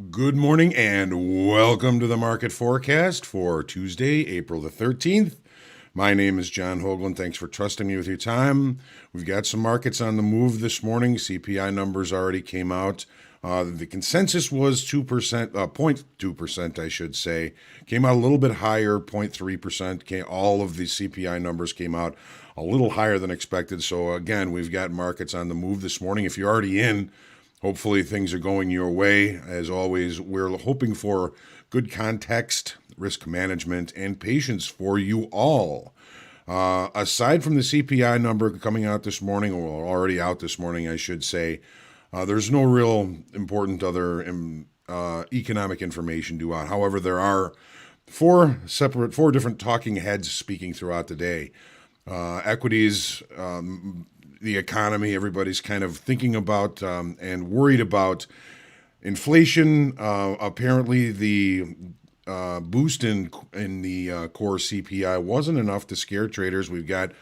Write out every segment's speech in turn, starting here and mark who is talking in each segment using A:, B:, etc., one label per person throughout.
A: Good morning and welcome to the market forecast for Tuesday, April the 13th. My name is John Hoagland. Thanks for trusting me with your time. We've got some markets on the move this morning. CPI numbers already came out. The consensus was 2%, 0.2%, I should say. Came out a little bit higher, 0.3%. All of the CPI numbers came out a little higher than expected. So again, we've got markets on the move this morning. If you're already in, hopefully things are going your way. As always, we're hoping for good context, risk management, and patience for you all. Aside from the CPI number coming out this morning, or already out this morning, I should say, there's no real important other economic information due out. However, there are four different talking heads speaking throughout the day. Equities, the economy, everybody's kind of thinking about and worried about inflation. Apparently, the boost in the core CPI wasn't enough to scare traders. We've got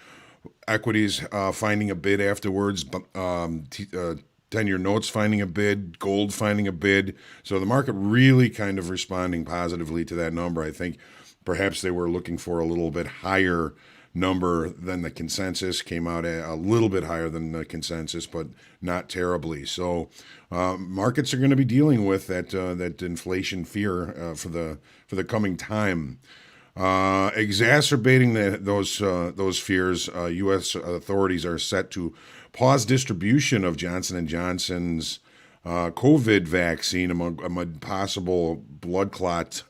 A: equities finding a bid afterwards, 10-year notes finding a bid, gold finding a bid. So the market really kind of responding positively to that number. I think perhaps they were looking for a little bit higher number than the consensus. Came out a little bit higher than the consensus, but not terribly. So markets are going to be dealing with that inflation fear for the coming time. Exacerbating those fears, U.S. authorities are set to pause distribution of Johnson & Johnson's COVID vaccine amid possible blood clot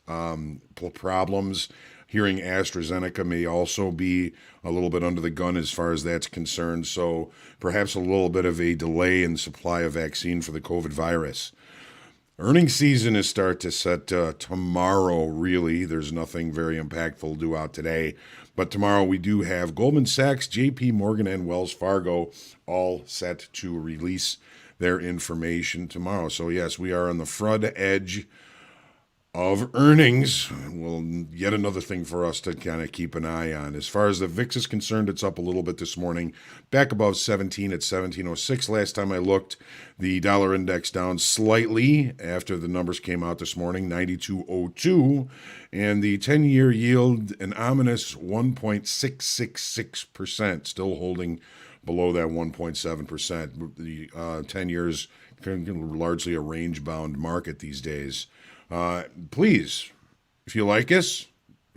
A: problems. Hearing AstraZeneca may also be a little bit under the gun as far as that's concerned. So perhaps a little bit of a delay in supply of vaccine for the COVID virus. Earnings season is start to set tomorrow, really. There's nothing very impactful due out today. But tomorrow we do have Goldman Sachs, JP Morgan, and Wells Fargo all set to release their information tomorrow. So yes, we are on the front edge of earnings. Well, yet another thing for us to kind of keep an eye on. As far as the VIX is concerned, it's up a little bit this morning, back above 17 at 1706. Last time I looked, the dollar index down slightly after the numbers came out this morning, 92.02, and the 10-year yield an ominous 1.666%, still holding below that 1.7%. The 10 years largely a range-bound market these days. Please, if you like us,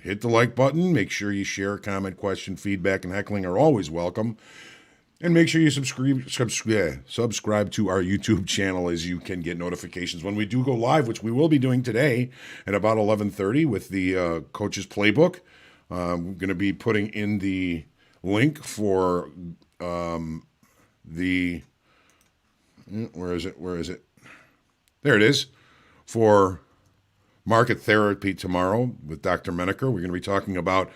A: hit the like button. Make sure you share, comment, question, feedback, and heckling are always welcome. And make sure you subscribe to our YouTube channel as you can get notifications when we do go live, which we will be doing today at about 11:30 with the Coach's Playbook. We're going to be putting in the link for the... Where is it? There it is. For Market Therapy tomorrow with Dr. Menaker. We're going to be talking about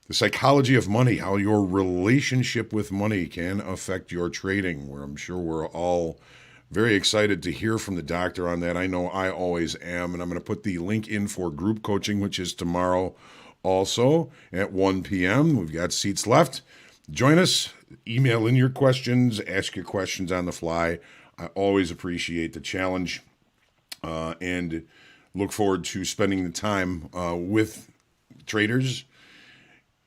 A: the psychology of money, how your relationship with money can affect your trading, where I'm sure we're all very excited to hear from the doctor on that. I know I always am, and I'm going to put the link in for group coaching, which is tomorrow also at 1 p.m. We've got seats left. Join us. Email in your questions. Ask your questions on the fly. I always appreciate the challenge and look forward to spending the time with traders.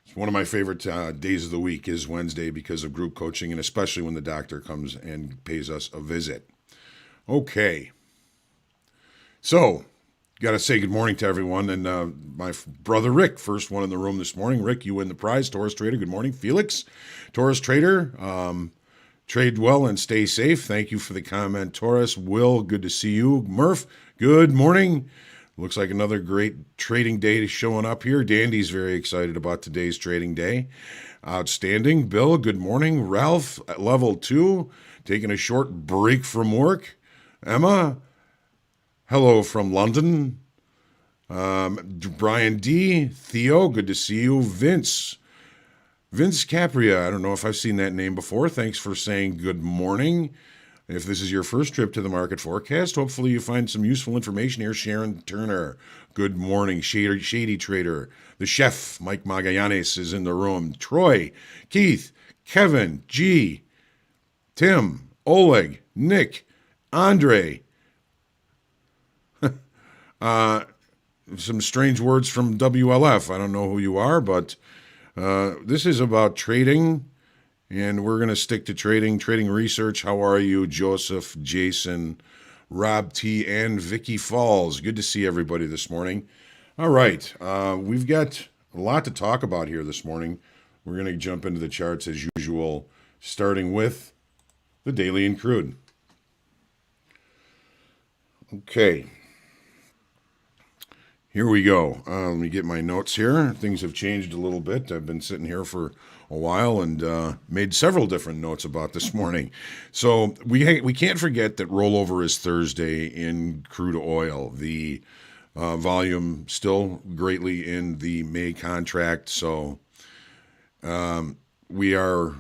A: It's one of my favorite days of the week is Wednesday because of group coaching, and especially when the doctor comes and pays us a visit. Okay. So, got to say good morning to everyone. And my brother Rick, first one in the room this morning. Rick, you win the prize. Taurus Trader, good morning. Felix, Taurus Trader, trade well and stay safe. Thank you for the comment, Taurus. Will, good to see you. Murph, good morning. Looks like another great trading day showing up here. Dandy's very excited about today's trading day. Outstanding. Bill, good morning. Ralph, at level 2, taking a short break from work. Emma, hello from London. Brian D. Theo, good to see you. Vince Capria, I don't know if I've seen that name before. Thanks for saying good morning. If this is your first trip to the market forecast, hopefully you find some useful information here. Sharon Turner, good morning. Shady Trader. The chef, Mike Magallanes, is in the room. Troy, Keith, Kevin, G, Tim, Oleg, Nick, Andre, Some strange words from WLF. I don't know who you are, but this is about trading, and we're going to stick to trading research. How are you, Joseph, Jason, Rob T, and Vicky Falls? Good to see everybody this morning. All right, we've got a lot to talk about here this morning. We're going to jump into the charts as usual, starting with the daily and crude. Okay, here we go. Let me get my notes here. Things have changed a little bit. I've been sitting here for a while and made several different notes about this morning. So we can't forget that rollover is Thursday in crude oil. The volume still greatly in the May contract. So we are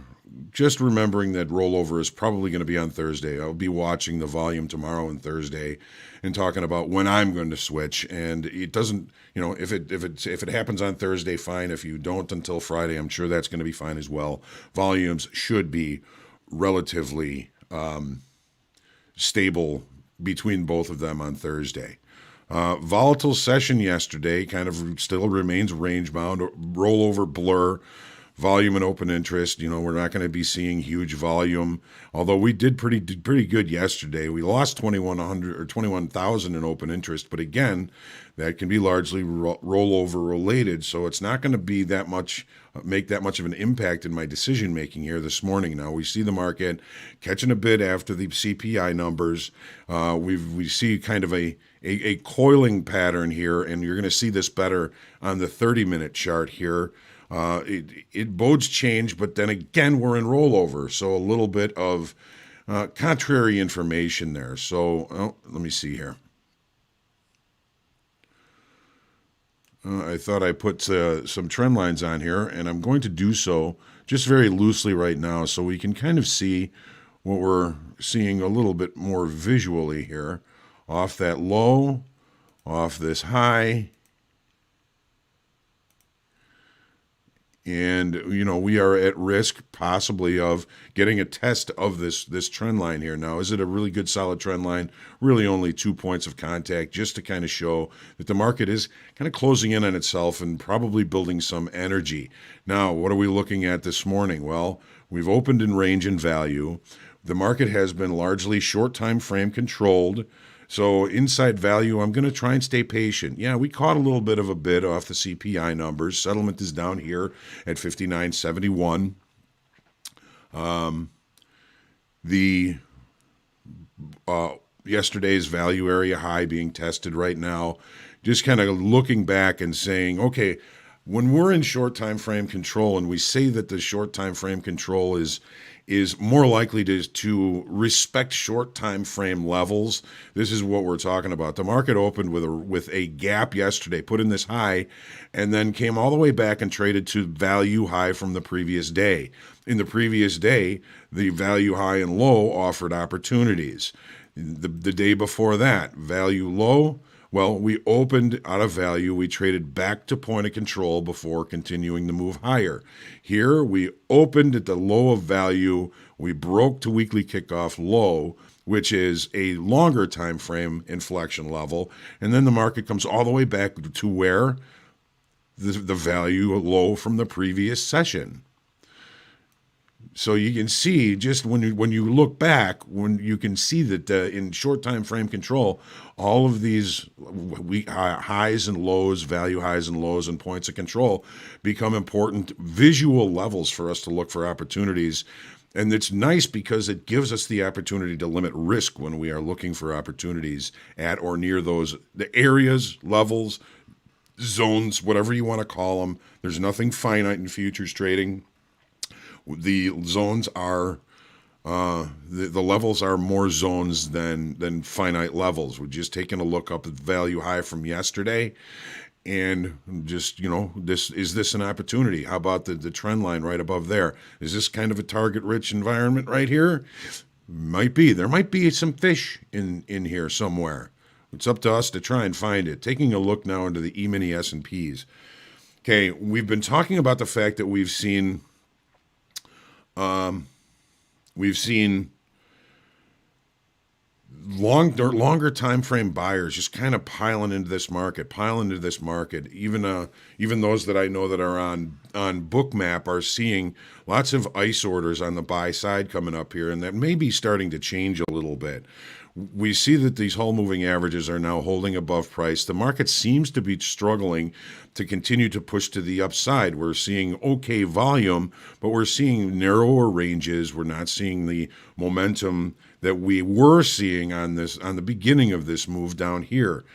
A: just remembering that rollover is probably going to be on Thursday. I'll be watching the volume tomorrow and Thursday and talking about when I'm going to switch. And it doesn't, if it happens on Thursday, fine. If you don't until Friday, I'm sure that's going to be fine as well. Volumes should be relatively stable between both of them on Thursday. Volatile session yesterday, kind of still remains range bound, rollover blur. Volume and open interest, we're not going to be seeing huge volume. Although we did pretty good yesterday. We lost 2,100 or 21,000 in open interest, but again, that can be largely rollover related. So it's not going to be make that much of an impact in my decision making here this morning. Now we see the market catching a bid after the CPI numbers. We see kind of a coiling pattern here, and you're going to see this better on the 30-minute chart here. It bodes change, but then again, we're in rollover. So a little bit of contrary information there. So let me see here. I thought I put some trend lines on here, and I'm going to do so just very loosely right now so we can kind of see what we're seeing a little bit more visually here. Off that low, off this high. And, we are at risk possibly of getting a test of this trend line here. Now, is it a really good solid trend line? Really only 2 points of contact just to kind of show that the market is kind of closing in on itself and probably building some energy. Now, what are we looking at this morning? Well, we've opened in range and value. The market has been largely short time frame controlled. So inside value, I'm going to try and stay patient. Yeah, we caught a little bit of a bid off the CPI numbers. Settlement is down here at 59.71. The yesterday's value area high being tested right now. Just kind of looking back and saying, okay, when we're in short time frame control and we say that the short time frame control is more likely to respect short time frame levels, this is what we're talking about. The market opened with a gap yesterday, put in this high, and then came all the way back and traded to value high from the previous day. In the previous day, the value high and low offered opportunities. The day before that, value low. Well, we opened out of value. We traded back to point of control before continuing to move higher. Here, we opened at the low of value. We broke to weekly kickoff low, which is a longer time frame inflection level. And then the market comes all the way back to where the value low from the previous session. So you can see just when you look back, when you can see that in short time frame control, all of these highs and lows, value highs and lows, and points of control become important visual levels for us to look for opportunities. And it's nice because it gives us the opportunity to limit risk when we are looking for opportunities at or near the areas, levels, zones, whatever you want to call them. There's nothing finite in futures trading. The zones are the levels are more zones than finite levels. We're just taking a look up at the value high from yesterday, and just is this an opportunity? How about the trend line right above there? Is this kind of a target rich environment right here? Might be. There might be some fish in here somewhere. It's up to us to try and find it. Taking a look now into the E-mini S&Ps. Okay, we've been talking about the fact that we've seen longer time frame buyers just kind of piling into this market. Even those that I know that are on Bookmap are seeing lots of ICE orders on the buy side coming up here, and that may be starting to change a little bit. We see that these whole moving averages are now holding above price. The market seems to be struggling to continue to push to the upside. We're seeing okay volume, but we're seeing narrower ranges. We're not seeing the momentum that we were seeing on the beginning of this move down here.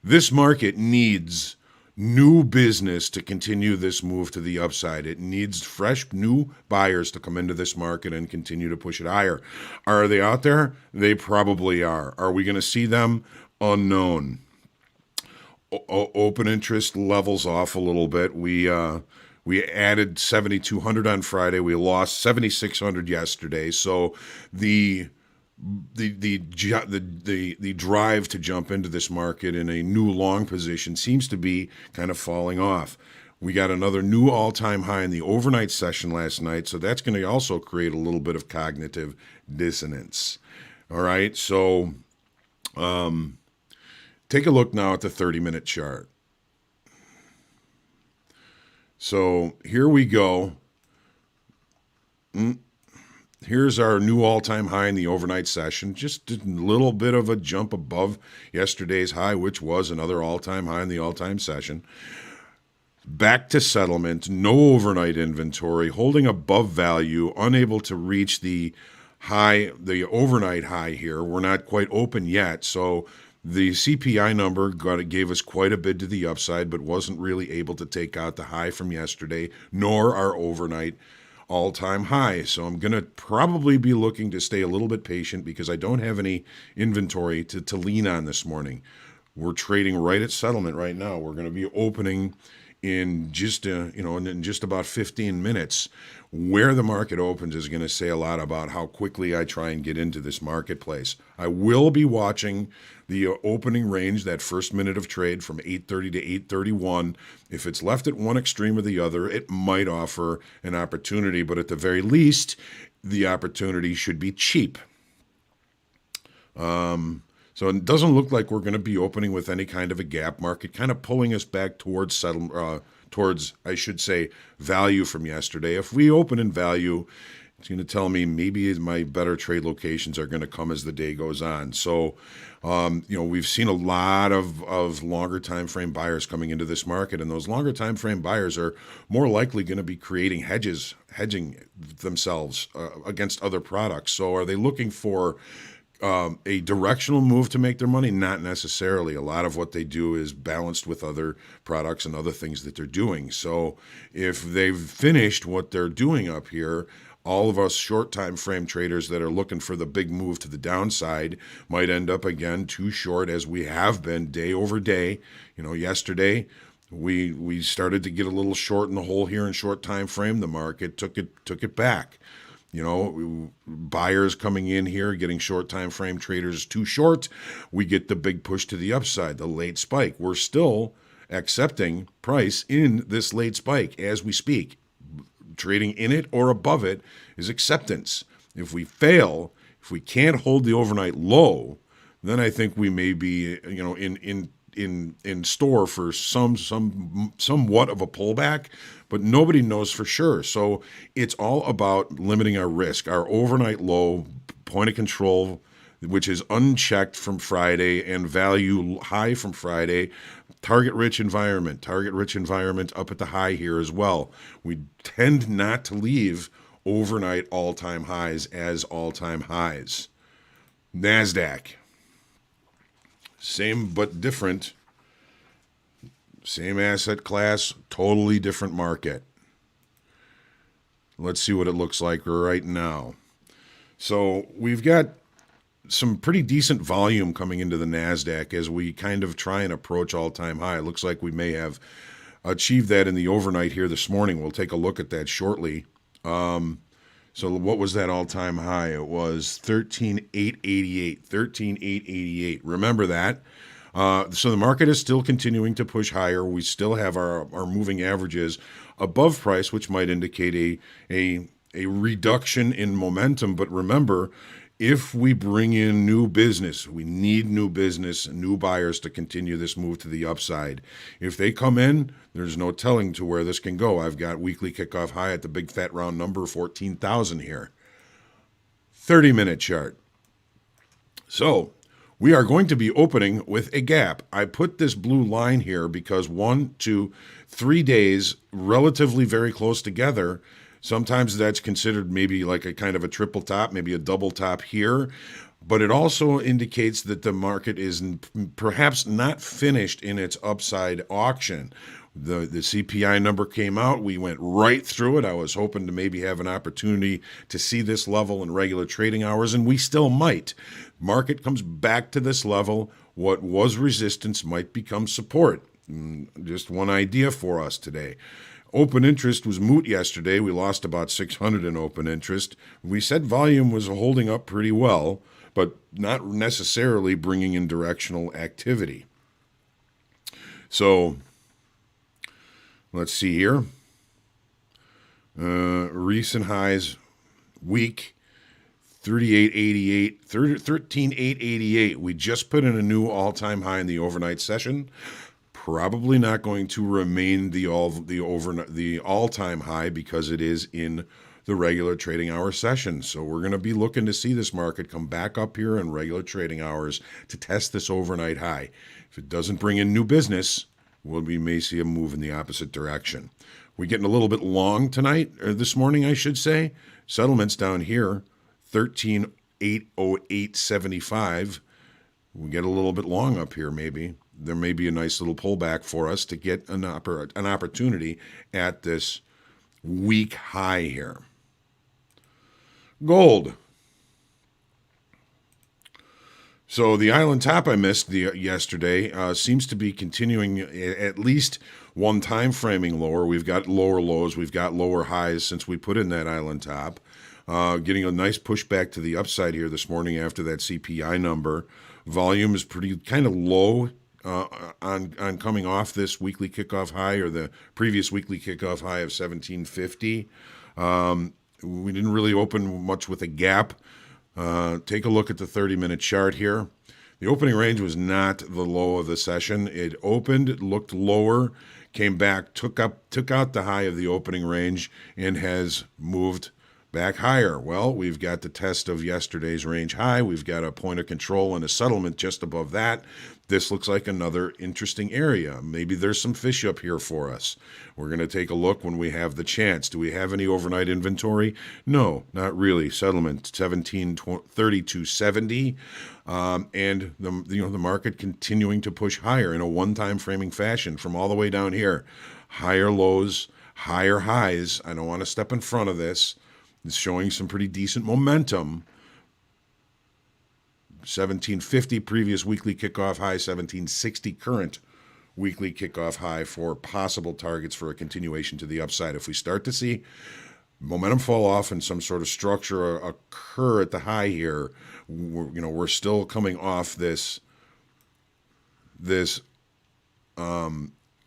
A: This market needs new business to continue this move to the upside. It needs fresh new buyers to come into this market and continue to push it higher. Are they out there? They probably are. Are we going to see them? Unknown. Open interest levels off a little bit. We added 7,200 on Friday. We lost 7,600 yesterday. So the drive to jump into this market in a new long position seems to be kind of falling off. We got another new all-time high in the overnight session last night, so that's going to also create a little bit of cognitive dissonance. All right, so take a look now at the 30-minute chart. So here we go. Here's our new all-time high in the overnight session. Just a little bit of a jump above yesterday's high, which was another all-time high in the all-time session. Back to settlement, no overnight inventory, holding above value, unable to reach the overnight high here. We're not quite open yet, so the CPI number gave us quite a bit to the upside, but wasn't really able to take out the high from yesterday, nor our overnight all-time high. So I'm going to probably be looking to stay a little bit patient because I don't have any inventory to lean on this morning. We're trading right at settlement right now. We're going to be opening in just about 15 minutes. Where the market opens is going to say a lot about how quickly I try and get into this marketplace. I will be watching the opening range, that first minute of trade from 8:30 to 8:31. If it's left at one extreme or the other, it might offer an opportunity, but at the very least, the opportunity should be cheap. So it doesn't look like we're going to be opening with any kind of a gap market, kind of pulling us back towards I should say, value from yesterday. If we open in value, it's going to tell me maybe my better trade locations are going to come as the day goes on. So, we've seen a lot of longer time frame buyers coming into this market, and those longer time frame buyers are more likely going to be creating hedging themselves against other products. So are they looking for a directional move to make their money? Not necessarily. A lot of what they do is balanced with other products and other things that they're doing. So if they've finished what they're doing up here, all of us short time frame traders that are looking for the big move to the downside might end up again too short, as we have been day over day. Yesterday we started to get a little short in the hole here in short time frame. The market took it back. Buyers coming in here, getting short time frame traders too short. We get the big push to the upside, the late spike. We're still accepting price in this late spike as we speak. Trading in it or above it is acceptance. If we fail, if we can't hold the overnight low, then I think we may be, in store for somewhat of a pullback, but nobody knows for sure. So it's all about limiting our risk. Our overnight low, point of control, which is unchecked from Friday, and value high from Friday. Target-rich environment up at the high here as well. We tend not to leave overnight all-time highs as all-time highs. Nasdaq. Same but different. Same asset class, totally different market. Let's see what it looks like right now. So we've got some pretty decent volume coming into the Nasdaq as we kind of try and approach all-time high. It looks like we may have achieved that in the overnight here this morning. We'll take a look at that shortly. So what was that all-time high? It was 13,888. Remember that. So the market is still continuing to push higher. We still have our moving averages above price, which might indicate a reduction in momentum. But remember, if we bring in new business, we need new business, new buyers to continue this move to the upside. If they come in, there's no telling to where this can go. I've got weekly kickoff high at the big fat round number 14,000 here. 30-minute chart. So we are going to be opening with a gap. I put this blue line here because 1, 2, 3 days relatively very close together. Sometimes that's considered maybe like a kind of a triple top, maybe a double top here. But it also indicates that the market is perhaps not finished in its upside auction. The CPI number came out. We went right through it. I was hoping to maybe have an opportunity to see this level in regular trading hours, and we still might. Market comes back to this level. What was resistance might become support. Just one idea for us today. Open interest was moot yesterday. We lost about 600 in open interest. We said volume was holding up pretty well, but not necessarily bringing in directional activity. So let's see here. Recent highs, week, 38.88, 13.888. We just put in a new all-time high in the overnight session. Probably not going to remain the all-time high because it is in the regular trading hour session. So we're going to be looking to see this market come back up here in regular trading hours to test this overnight high. If it doesn't bring in new business, we may see a move in the opposite direction. We're getting a little bit long tonight, or this morning, I should say. Settlements down here, 13.80875. We get a little bit long up here, maybe. There may be a nice little pullback for us to get an opportunity at this week high here. Gold. So the island top I missed yesterday seems to be continuing at least one time framing lower. We've got lower lows. We've got lower highs since we put in that island top. Getting a nice pushback to the upside here this morning after that CPI number. Volume is pretty kind of low on coming off this weekly kickoff high or the previous weekly kickoff high of 1750. We didn't really open much with a gap. Take a look at the 30-minute chart here. The opening range was not the low of the session. It opened, looked lower, came back, took out the high of the opening range, and has moved back higher. Well, we've got the test of yesterday's range high. We've got a point of control and a settlement just above that. This looks like another interesting area. Maybe there's some fish up here for us. We're going to take a look when we have the chance. Do we have any overnight inventory? No, not really. Settlement 1732.70, and the market continuing to push higher in a one-time framing fashion from all the way down here. Higher lows, higher highs. I don't want to step in front of this. It's showing some pretty decent momentum. 1750 previous weekly kickoff high, 1760 current weekly kickoff high for possible targets for a continuation to the upside. If we start to see momentum fall off and some sort of structure occur at the high here, we're still coming off this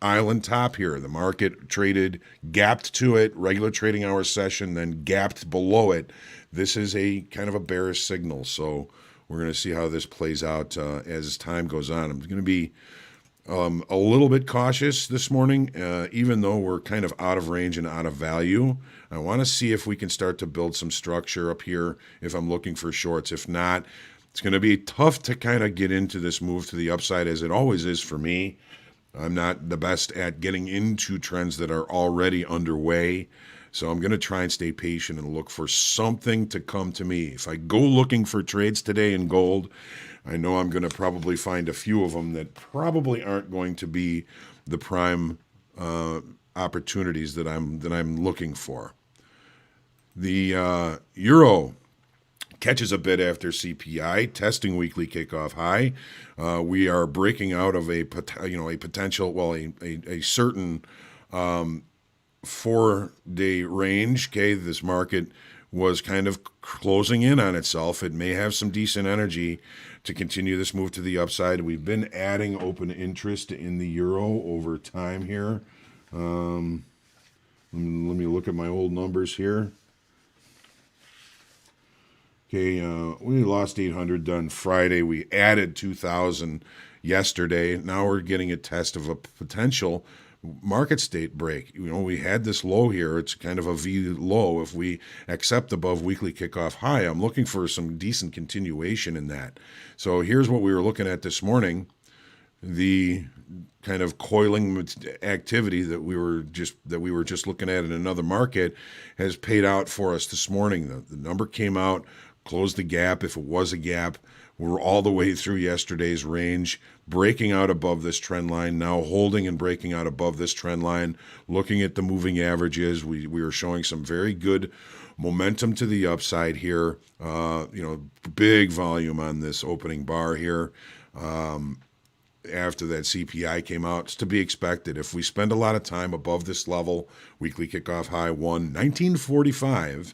A: island top here. The market traded, gapped to it, regular trading hour session, then gapped below it. This is a kind of a bearish signal. So we're going to see how this plays out as time goes on. I'm going to be a little bit cautious this morning, even though we're kind of out of range and out of value. I want to see if we can start to build some structure up here if I'm looking for shorts. If not, it's going to be tough to kind of get into this move to the upside, as it always is for me. I'm not the best at getting into trends that are already underway. So I'm going to try and stay patient and look for something to come to me. If I go looking for trades today in gold, I know I'm going to probably find a few of them that probably aren't going to be the prime opportunities that I'm looking for. The euro catches a bit after CPI, testing weekly kickoff high. We are breaking out of a potential, a certain 4-day range. Okay, this market was kind of closing in on itself. It may have some decent energy to continue this move to the upside. We've been adding open interest in the euro over time here. Let me look at my old numbers here. Okay, we lost 800 done Friday. We added 2,000 yesterday. Now we're getting a test of a potential market state break. We had this low here. It's kind of a V low. If we accept above weekly kickoff high, I'm looking for some decent continuation in that. So here's what we were looking at this morning. The kind of coiling activity that we were just looking at in another market has paid out for us this morning. The number came out, closed the gap. If it was a gap, we're all the way through yesterday's range, breaking out above this trend line, now holding and breaking out above this trend line. Looking at the moving averages, we are showing some very good momentum to the upside here. Big volume on this opening bar here. After that CPI came out, it's to be expected. If we spend a lot of time above this level, weekly kickoff high 1945,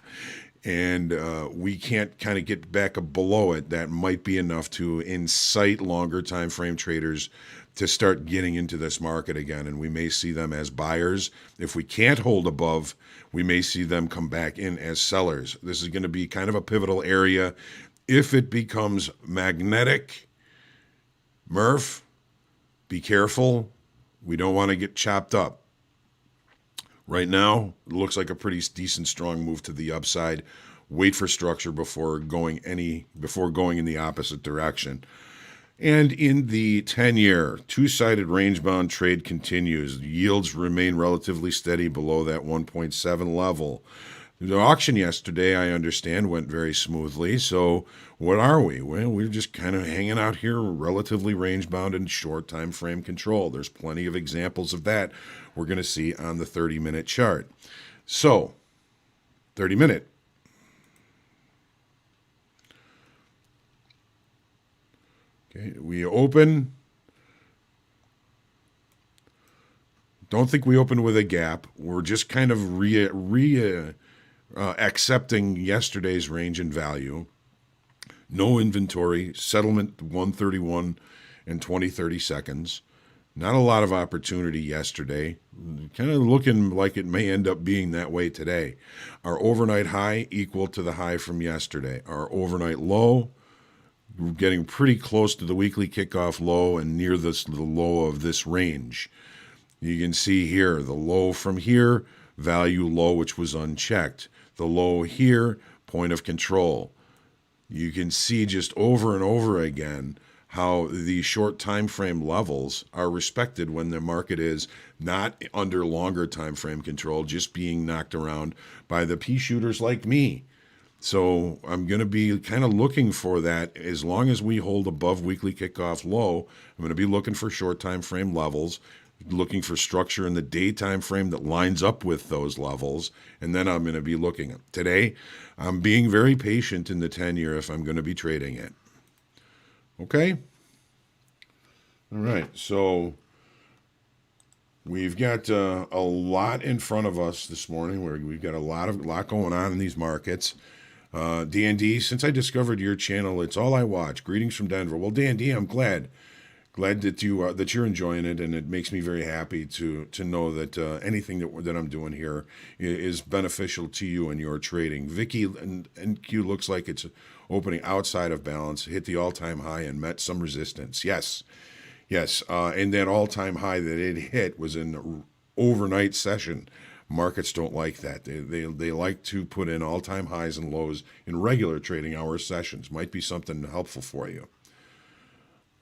A: and we can't kind of get back below it, that might be enough to incite longer time frame traders to start getting into this market again, and we may see them as buyers. If we can't hold above, we may see them come back in as sellers. This is going to be kind of a pivotal area. If it becomes magnetic, Murph, be careful. We don't want to get chopped up. Right now, it looks like a pretty decent, strong move to the upside. Wait for structure before going in the opposite direction. And in the 10-year, two-sided range-bound trade continues. Yields remain relatively steady below that 1.7 level. The auction yesterday, I understand, went very smoothly. So what are we? Well, we're just kind of hanging out here, relatively range-bound and short time frame control. There's plenty of examples of that we're going to see on the 30-minute chart. So, 30-minute. Okay, we open. Don't think we opened with a gap. We're just kind of accepting yesterday's range and value. No inventory, settlement 131 and 30 seconds. Not a lot of opportunity yesterday. Kind of looking like it may end up being that way today. Our overnight high equal to the high from yesterday. Our overnight low, we're getting pretty close to the weekly kickoff low and near the low of this range. You can see here the low from here, value low, which was unchecked. The low here, point of control. You can see just over and over again how the short time frame levels are respected when the market is not under longer time frame control, just being knocked around by the pea shooters like me. So I'm going to be kind of looking for that. As long as we hold above weekly kickoff low, I'm going to be looking for short time frame levels, looking for structure in the day time frame that lines up with those levels, and then I'm going to be looking. Today, I'm being very patient in the 10-year if I'm going to be trading it. Okay? All right, so we've got a lot in front of us this morning. We've got a lot going on in these markets. D&D, since I discovered your channel, it's all I watch. Greetings from Denver. Well, D&D, I'm glad that you're enjoying it, and it makes me very happy to know that anything that I'm doing here is beneficial to you and your trading. Vicky and Q looks like it's opening outside of balance, hit the all-time high and met some resistance. Yes, and that all-time high that it hit was an overnight session. Markets don't like that. They like to put in all-time highs and lows in regular trading hour sessions. Might be something helpful for you.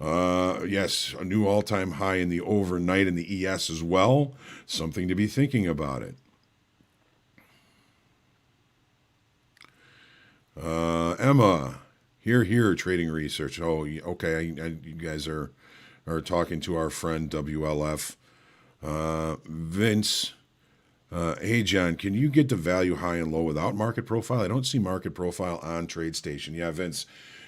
A: Yes, a new all-time high in the overnight in the ES as well. Something to be thinking about it. Emma, here, trading research. Oh, okay, you guys are talking to our friend WLF. Vince, hey, John, can you get the value high and low without market profile? I don't see market profile on TradeStation. Yeah, Vince.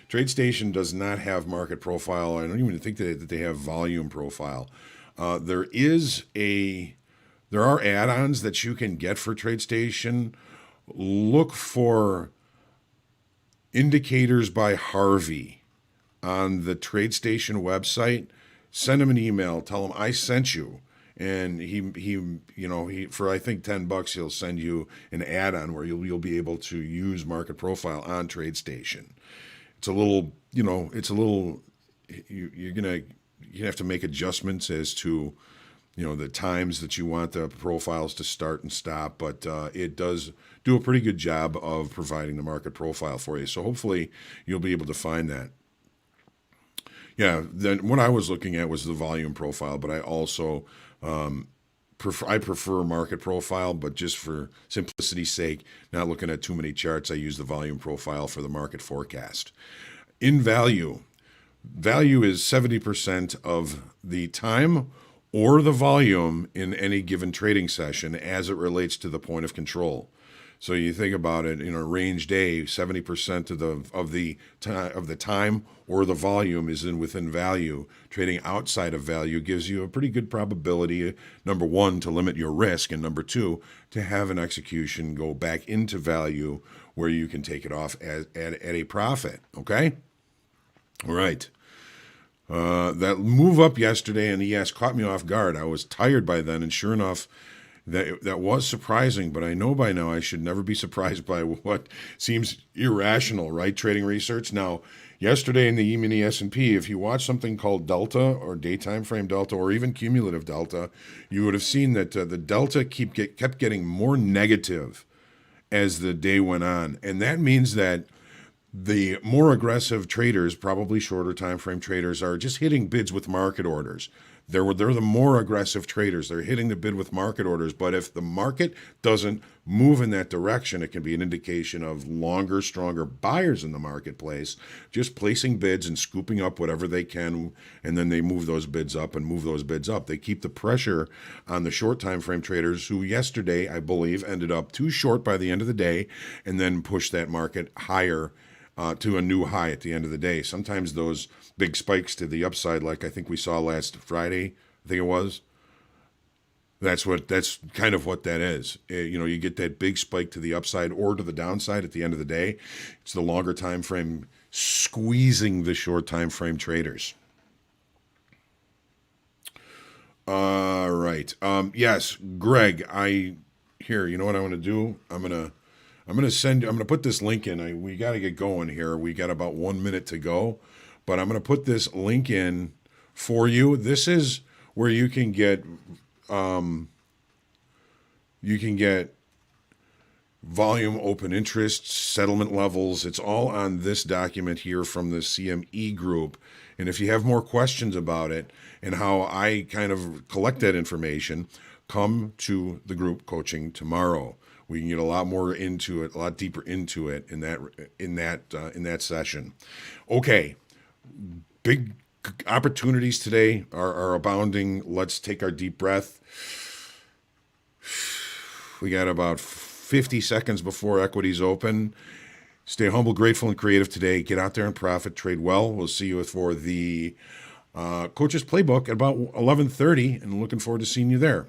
A: TradeStation does not have market profile. I don't even think that they have volume profile. There are add-ons that you can get for TradeStation. Look for indicators by Harvey on the TradeStation website. Send them an email. Tell them I sent you, and he for I think $10 he'll send you an add-on where you'll be able to use Market Profile on TradeStation. It's a little, you have to make adjustments as to the times that you want the profiles to start and stop, but it does do a pretty good job of providing the market profile for you. So hopefully you'll be able to find that. Yeah, then what I was looking at was the volume profile, but I also prefer market profile, but just for simplicity's sake, not looking at too many charts, I use the volume profile for the market forecast. In value is 70% of the time or the volume in any given trading session as it relates to the point of control. So you think about it, in a range day, 70% of the time or the volume is within value. Trading outside of value gives you a pretty good probability, number one, to limit your risk, and number two, to have an execution go back into value where you can take it off at a profit. Okay? All right. That move up yesterday in the ES caught me off guard. I was tired by then, and sure enough, that was surprising, but I know by now I should never be surprised by what seems irrational, right? Trading research. Now, yesterday in the E-mini S&P, if you watch something called delta or daytime frame delta or even cumulative delta, you would have seen that the delta kept getting more negative as the day went on. And that means that the more aggressive traders, probably shorter time frame traders, are just hitting bids with market orders. They're the more aggressive traders. They're hitting the bid with market orders. But if the market doesn't move in that direction, it can be an indication of longer, stronger buyers in the marketplace, just placing bids and scooping up whatever they can, and then they move those bids up and move those bids up. They keep the pressure on the short time frame traders, who yesterday, I believe, ended up too short by the end of the day, and then pushed that market higher to a new high at the end of the day. Sometimes those big spikes to the upside, like I think we saw last Friday, I think it was, that's kind of what that is. You get that big spike to the upside or to the downside at the end of the day. It's the longer time frame squeezing the short time frame traders. All right. Yes, Greg, you know what I want to do? I'm going to put this link in. We got to get going here. We got about 1 minute to go, but I'm going to put this link in for you. This is where you can get volume, open interest, settlement levels. It's all on this document here from the CME group. And if you have more questions about it and how I kind of collect that information, come to the group coaching tomorrow. We can get a lot more into it, a lot deeper into it in that session. Okay, big opportunities today are abounding. Let's take our deep breath. We got about 50 seconds before equities open. Stay humble, grateful, and creative today. Get out there and profit. Trade well. We'll see you for the Coach's Playbook at about 11:30, and looking forward to seeing you there.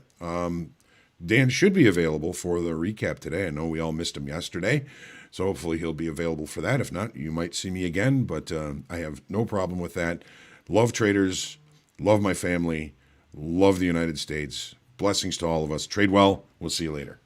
A: Dan should be available for the recap today. I know we all missed him yesterday, so hopefully he'll be available for that. If not, you might see me again, but I have no problem with that. Love traders, love my family, love the United States. Blessings to all of us. Trade well. We'll see you later.